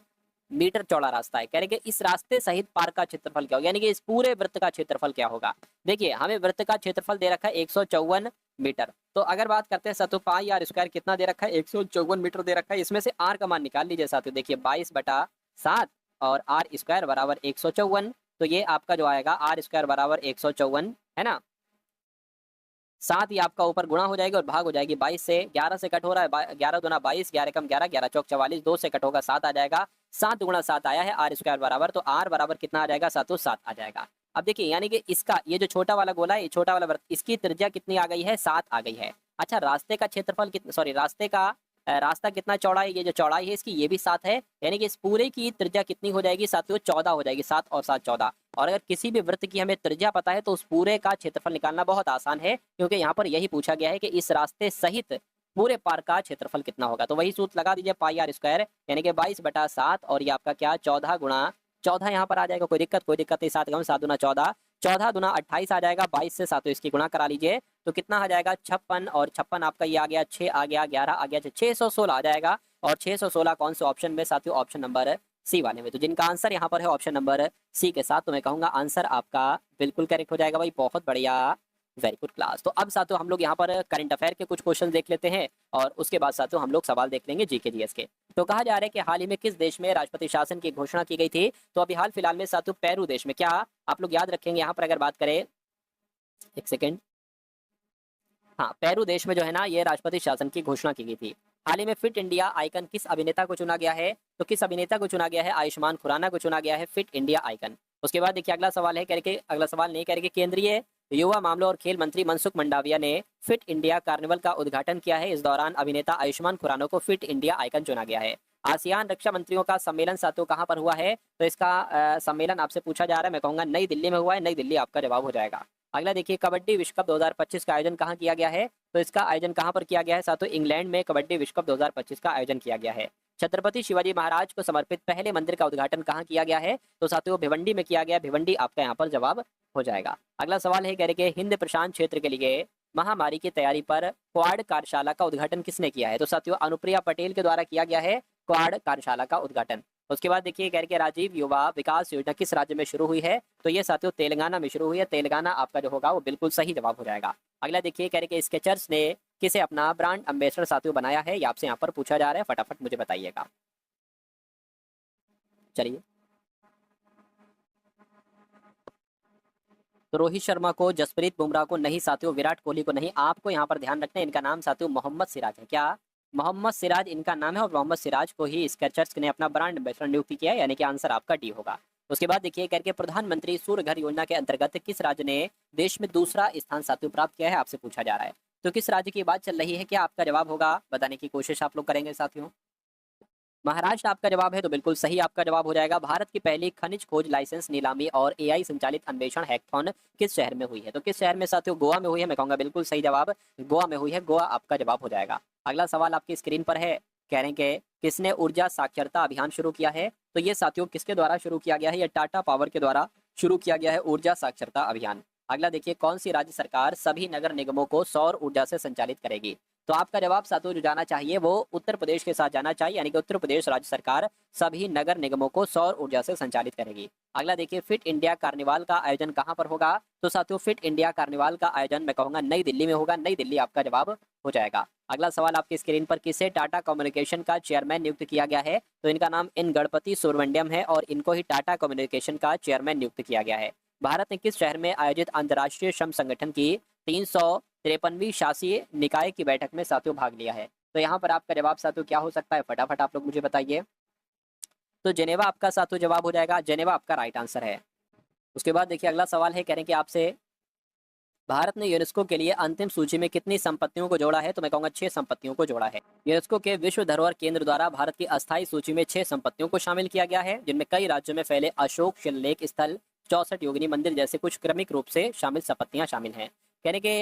[SPEAKER 1] मीटर चौड़ा रास्ता है। कह रहे कि इस रास्ते सहित पार्क का क्षेत्रफल क्या होगा, यानी कि इस पूरे वृत्त का क्षेत्रफल क्या होगा। देखिए हमें वृत्त का क्षेत्रफल दे रखा है 154 मीटर, तो अगर बात करते हैं साथियों पाई आर स्क्वायर कितना दे रखा है? 154 मीटर दे रखा है। इसमें से आर का मान निकाल लीजिए साथियों, देखिए 22/7 और आर स्क्वायर बराबर 154, तो ये आपका जो आएगा आर स्क्वायर बराबर 154, है ना। 7 ही आपका ऊपर गुणा हो जाएगी और भाग हो जाएगी, 22 से, 11 से कट हो रहा है, 11 दूना 22, 11 कम 11, 11 चौक 44, 2 से कट होगा 7 आ जाएगा, 7 गुणा 7 आया है आर स्क्वायर बराबर, तो आर बराबर कितना आ जाएगा साथियों? 7 आ जाएगा। अब देखिए, यानी कि इसका ये जो छोटा वाला गोला है, ये छोटा वाला वृत्त, इसकी त्रिज्या कितनी आ गई है? 7 आ गई है। अच्छा, रास्ते का क्षेत्रफल कितना, सॉरी रास्ते का रास्ता कितना चौड़ा है? ये जो चौड़ाई है इसकी, ये भी 7 है, यानी कि इस पूरे की त्रिज्या कितनी हो जाएगी साथियों? 14 हो जाएगी, 7 और 7 14। और अगर किसी भी वृत्त की हमें त्रिज्या पता है तो उस पूरे का क्षेत्रफल निकालना बहुत आसान है, क्योंकि यहाँ पर यही पूछा गया है कि इस रास्ते सहित पूरे पार्क का क्षेत्रफल कितना होगा। तो वही सूत्र लगा दीजिए, पाई आर स्क्वायर, यानी कि 22/7, और ये आपका क्या? 14 गुणा 14 यहाँ पर आ जाएगा, कोई दिक्कत नहीं, 7 गम 7 दूना 14, 14 दूना 28 आ जाएगा, 22 से साथियों इसकी गुणा करा लीजिए, तो कितना आ जाएगा? 56, और 56 आपका ये आ गया, 6 आ गया, 11 आ गया, 616 आ जाएगा। और 616 कौन से ऑप्शन में साथियों? ऑप्शन नंबर सी वाले में। तो जिनका आंसर यहाँ पर है ऑप्शन नंबर सी के साथ, तो मैं कहूंगा आंसर आपका बिल्कुल करेक्ट हो जाएगा भाई, बहुत बढ़िया, वेरी गुड क्लास। तो अब साथियों हम लोग यहाँ पर करंट अफेयर के कुछ क्वेश्चन देख लेते हैं और उसके बाद साथियों हम लोग सवाल देख लेंगे जीके जीएस के। तो कहा जा रहा है कि हाल ही में किस देश में राष्ट्रपति शासन की घोषणा की गई थी? तो अभी हाल फिलहाल में साथियों पेरू देश में, क्या आप लोग याद रखेंगे यहाँ पर अगर बात करें, एक सेकेंड, हाँ पेरू देश में जो है ना, ये राष्ट्रपति शासन की घोषणा की गई थी। हाल ही में फिट इंडिया आइकन किस अभिनेता को चुना गया है? तो किस अभिनेता को चुना गया है? आयुष्मान खुराना को चुना गया है फिट इंडिया आइकन। उसके बाद देखिए अगला सवाल है, करके अगला सवाल नहीं करके, केंद्रीय युवा मामलों और खेल मंत्री मनसुख मंडाविया ने फिट इंडिया कार्निवल का उद्घाटन किया है। इस दौरान अभिनेता आयुष्मान खुराना को फिट इंडिया आइकन चुना गया है। आसियान रक्षा मंत्रियों का सम्मेलन साथियों कहाँ पर हुआ है? तो इसका सम्मेलन आपसे पूछा जा रहा है, मैं कहूंगा नई दिल्ली में हुआ है, नई दिल्ली आपका जवाब हो जाएगा। अगला देखिए, कबड्डी विश्व कप 2025 का आयोजन कहाँ किया गया है? तो इसका आयोजन कहाँ पर किया गया है साथियों? इंग्लैंड में कबड्डी विश्व कप 2025 का आयोजन किया गया है। छत्रपति शिवाजी महाराज को समर्पित पहले मंदिर का उद्घाटन कहाँ किया गया है? तो साथियों भिवंडी में किया गया, भिवंडी आपका यहाँ पर जवाब हो जाएगा। अगला सवाल है, कह रहे कि हिंद प्रशांत क्षेत्र के लिए महामारी की तैयारी पर क्वाड कार्यशाला का उद्घाटन किसने किया है? तो साथियों अनुप्रिया पटेल के द्वारा किया गया है क्वाड कार्यशाला का उद्घाटन। उसके बाद देखिए, कह रहे कि राजीव युवा विकास योजना किस राज्य में शुरू हुई है? तो ये साथियों तेलंगाना में शुरू हुई है, तेलंगाना आपका जो होगा वो बिल्कुल सही जवाब हो जाएगा। अगला देखिए, कह रहे कि स्केचर्स ने किसे अपना ब्रांड एम्बेसडर साथियों बनाया है? ये आपसे यहाँ पर पूछा जा रहा है, फटाफट मुझे बताइएगा। चलिए, तो रोहित शर्मा को, जसप्रीत बुमराह को नहीं साथियों, विराट कोहली को नहीं, आपको यहाँ पर ध्यान रखना है, इनका नाम साथियों मोहम्मद सिराज है। क्या? मोहम्मद सिराज इनका नाम है, और मोहम्मद सिराज को ही स्केचर्स ने अपना ब्रांड एम्बेसडर नियुक्त किया है, यानी कि आंसर आपका डी होगा। उसके बाद देखिए, करके प्रधानमंत्री सूर्य घर योजना के अंतर्गत किस राज्य ने देश में दूसरा स्थान साथियों प्राप्त किया है? आपसे पूछा जा रहा है। तो किस राज्य की बात चल रही है? क्या आपका जवाब होगा? बताने की कोशिश आप लोग करेंगे साथियों। महाराष्ट्र आपका जवाब है, तो बिल्कुल सही आपका जवाब हो जाएगा। भारत की पहली खनिज खोज लाइसेंस नीलामी और एआई संचालित अन्वेषण हैकथॉन किस शहर में हुई है? तो किस शहर में साथियों? गोवा में हुई है, मैं कहूंगा बिल्कुल सही जवाब गोवा में हुई है, गोवा आपका जवाब हो जाएगा। अगला सवाल आपकी स्क्रीन पर है, कह रहे हैं कि किसने ऊर्जा साक्षरता अभियान शुरू किया है? तो ये साथियों किसके द्वारा शुरू किया गया है? ये टाटा पावर के द्वारा शुरू किया गया है ऊर्जा साक्षरता अभियान। अगला देखिए, कौन सी राज्य सरकार सभी नगर निगमों को सौर ऊर्जा से संचालित करेगी? तो आपका जवाब साथियों जो जाना चाहिए वो उत्तर प्रदेश के साथ जाना चाहिए, यानी कि उत्तर प्रदेश राज्य सरकार सभी नगर निगमों को सौर ऊर्जा से संचालित करेगी। अगला देखिए, फिट इंडिया कार्निवाल का आयोजन कहाँ पर होगा? तो साथियों फिट इंडिया कार्निवाल का आयोजन मैं कहूंगा नई दिल्ली में होगा। नई दिल्ली आपका जवाब हो जाएगा। अगला सवाल आपकी स्क्रीन पर, किसे टाटा कम्युनिकेशन का चेयरमैन नियुक्त किया गया है? तो इनका नाम इन गणपति सुब्रमण्यम है और इनको ही टाटा कम्युनिकेशन का चेयरमैन नियुक्त किया गया है। भारत ने किस शहर में आयोजित अंतर्राष्ट्रीय श्रम संगठन की 353वीं शासीय निकाय की बैठक में साथियों भाग लिया है? तो यहाँ पर आपका जवाब साथियों क्या हो सकता है? फटाफट आप लोग मुझे बताइए। तो जेनेवा आपका साथियों जवाब हो जाएगा। जेनेवा आपका राइट आंसर है। उसके बाद देखिए अगला सवाल है, कह रहे हैं कि आपसे भारत ने यूनेस्को के लिए अंतिम सूची में कितनी संपत्तियों को जोड़ा है? तो मैं कहूंगा 6 संपत्तियों को जोड़ा है। यूनेस्को के विश्व धरोहर केंद्र द्वारा भारत की अस्थायी सूची में 6 संपत्तियों को शामिल किया गया है, जिनमें कई राज्यों में फैले अशोक शिलालेख स्थल, 64 योगिनी मंदिर जैसे कुछ क्रमिक रूप से शामिल संपत्तियां शामिल हैं। कहने के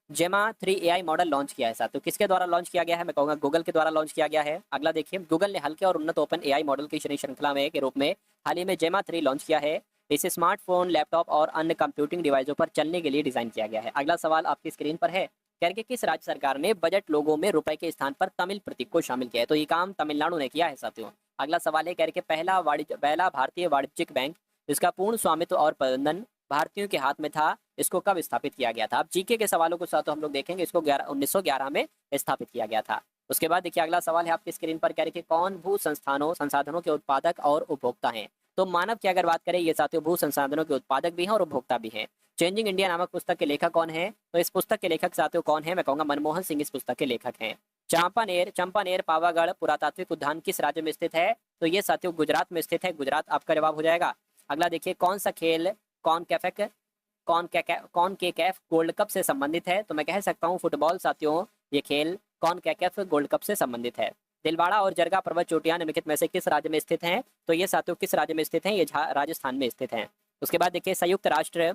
[SPEAKER 1] जेमा 3 AI मॉडल लॉन्च किया है साथियों, किसके द्वारा लॉन्च किया गया है? मैं कहूंगा गूगल के द्वारा लॉन्च किया गया है। अगला देखिए, गूगल ने हल्के और उन्नत ओपन AI मॉडल की श्रृंखला में के रूप में हाल ही में जेमा 3 लॉन्च किया है। इसे स्मार्टफोन, लैपटॉप और अन्य कंप्यूटिंग डिवाइसों पर चलने के लिए डिजाइन किया गया है। अगला सवाल आपकी स्क्रीन पर है, कह रहे कि किस राज्य सरकार ने बजट लोगों में रुपए के स्थान पर तमिल प्रतीक को शामिल किया है? तो ये काम तमिलनाडु ने किया है साथियों। अगला सवाल है, कह रहे कि पहला भारतीय वाणिज्यिक बैंक जिसका पूर्ण स्वामित्व और प्रबंधन भारतीयों के हाथ में था, इसको कब स्थापित किया गया था? अब जीके के सवालों को साथ हम लोग देखेंगे। इसको 1911 में स्थापित किया गया था। उसके बाद देखिए अगला सवाल है आपकी स्क्रीन पर, कह रहे कि कौन भू संसाधनों के उत्पादक और उपभोक्ता हैं? तो मानव की अगर बात करें, ये साथियों भू संसाधनों के उत्पादक भी हैं और उपभोक्ता भी हैं। चेंजिंग इंडिया नामक पुस्तक के लेखक कौन है? तो इस पुस्तक के लेखक साथियों कौन है? मैं कहूंगा मनमोहन सिंह इस पुस्तक के लेखक हैं। चंपानेर पावागढ़ पुरातात्विक उद्यान किस राज्य में स्थित है? तो ये साथियों गुजरात में स्थित है। गुजरात आपका जवाब हो जाएगा। अगला देखिए, कौन सा खेल कॉनकेकैफ गोल्ड कप से संबंधित है? तो मैं कह सकता हूँ फुटबॉल साथियों, ये खेल कॉनकेकैफ गोल्ड कप से संबंधित है। दिलवाड़ा और जरगा पर्वत चोटियां निम्नलिखित में से किस राज्य में स्थित हैं? तो ये साथियों किस राज्य में स्थित हैं? ये राजस्थान में स्थित हैं। उसके बाद देखिए, संयुक्त राष्ट्र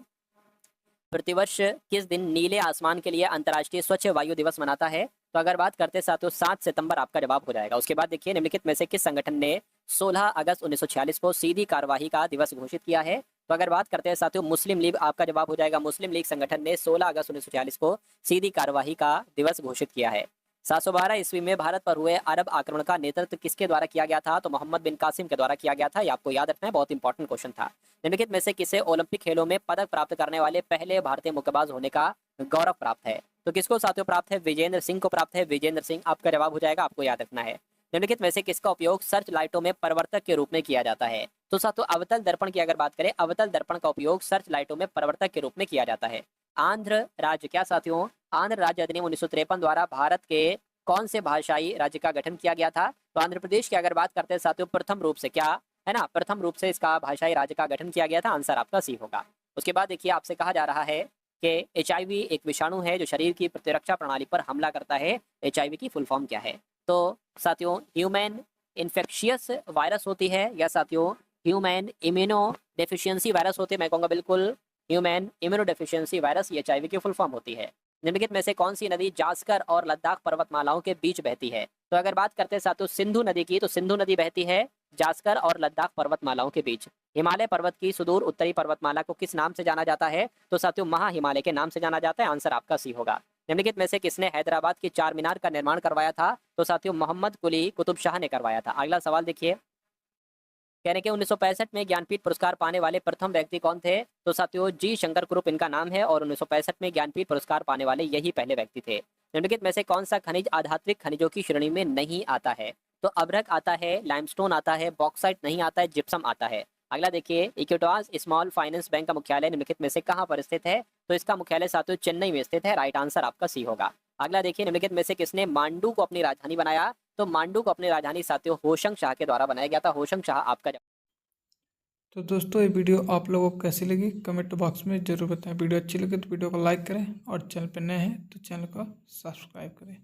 [SPEAKER 1] प्रतिवर्ष किस दिन नीले आसमान के लिए अंतर्राष्ट्रीय स्वच्छ वायु दिवस मनाता है? तो अगर बात करते हैं साथियों 7 सितंबर आपका जवाब हो जाएगा। उसके बाद देखिए, निम्नलिखित में से किस संगठन ने 16 अगस्त 1946 को सीधी कार्यवाही का दिवस घोषित किया है? तो अगर बात करते हैं साथियों मुस्लिम लीग आपका जवाब हो जाएगा। मुस्लिम लीग संगठन ने 16 अगस्त 1946 को सीधी कार्यवाही का दिवस घोषित किया है। 712 ईस्वी में भारत पर हुए अरब आक्रमण का नेतृत्व किसके द्वारा किया गया था? तो मोहम्मद बिन कासिम के द्वारा किया गया था। ये आपको याद रखना है, बहुत इंपॉर्टेंट क्वेश्चन था। निम्नलिखित में से किसे ओलंपिक खेलों में पदक प्राप्त करने वाले पहले भारतीय मुक्केबाज होने का गौरव प्राप्त है? तो किसको साथियों प्राप्त है? विजेंद्र सिंह को प्राप्त है। विजेंद्र सिंह आपका जवाब हो जाएगा, आपको याद रखना है। निम्नलिखित में से किसका उपयोग सर्च लाइटों में प्रवर्तक के रूप में किया जाता है? तो साथियों अवतल दर्पण की अगर बात करें, अवतल दर्पण का उपयोग सर्च लाइटों में प्रवर्तक के रूप में किया जाता है। आंध्र राज्य क्या साथियों? आंध्र राज्य अधिनियम 1953 द्वारा भारत के कौन से भाषाई राज्य का गठन किया गया था? तो आंध्र प्रदेश की अगर बात करते हैं साथियों, प्रथम रूप से क्या है ना, प्रथम रूप से इसका भाषाई राज्य का गठन किया गया था। आंसर आपका सी होगा। उसके बाद देखिए, आपसे कहा जा रहा है कि HIV एक विषाणु है जो शरीर की प्रतिरक्षा प्रणाली पर हमला करता है। HIV की फुल फॉर्म क्या है? तो साथियों ह्यूमन इन्फेक्शियस वायरस होती है या साथियों ह्यूमन इम्यूनो डेफिशिएंसी वायरस होते हैं? मैं कहूँगा बिल्कुल ह्यूमन इम्यूनो डेफिशिएंसी वायरस ये HIV की फुल फॉर्म होती है। निम्नलिखित में से कौन सी नदी जास्कर और लद्दाख पर्वतमालाओं के बीच बहती है? तो अगर बात करते हैं साथियों सिंधु नदी की, तो सिंधु नदी बहती है जास्कर और लद्दाख पर्वतमालाओं के बीच। हिमालय पर्वत की सुदूर उत्तरी पर्वतमाला को किस नाम से जाना जाता है? तो साथियों महा हिमालय के नाम से जाना जाता है। आंसर आपका सी होगा। निम्नलिखित में से किसने हैदराबाद की चार मीनार का निर्माण करवाया था? तो साथियों मोहम्मद कुली कुतुब शाह ने करवाया था। अगला सवाल देखिए, कह रहे कि 1965 में ज्ञानपीठ पुरस्कार पाने वाले प्रथम व्यक्ति कौन थे? तो साथियों जी शंकर कुरुप इनका नाम है और 1965 में ज्ञानपीठ पुरस्कार पाने वाले यही पहले व्यक्ति थे। निम्नलिखित में से कौन सा खनिज आधात्विक खनिजों की श्रेणी में नहीं आता है? तो अभ्रक आता है, लाइमस्टोन आता है, बॉक्साइट नहीं आता है, जिप्सम आता है। अगला देखिए, इक्विटास स्मॉल फाइनेंस बैंक का मुख्यालय निम्नलिखित में से कहाँ पर स्थित है? तो इसका मुख्यालय साथियों चेन्नई में स्थित है। राइट आंसर आपका सी होगा। अगला देखिए, निम्नलिखित में से किसने मांडू को अपनी राजधानी बनाया? तो मांडू को अपनी राजधानी साथियों होशंग शाह के द्वारा बनाया गया था। होशंग शाह आपका।
[SPEAKER 2] तो दोस्तों ये वीडियो आप लोगों को कैसी लगी कमेंट बॉक्स में ज़रूर बताएं। वीडियो अच्छी लगे तो वीडियो को लाइक करें और चैनल पर नए हैं तो चैनल को सब्सक्राइब करें।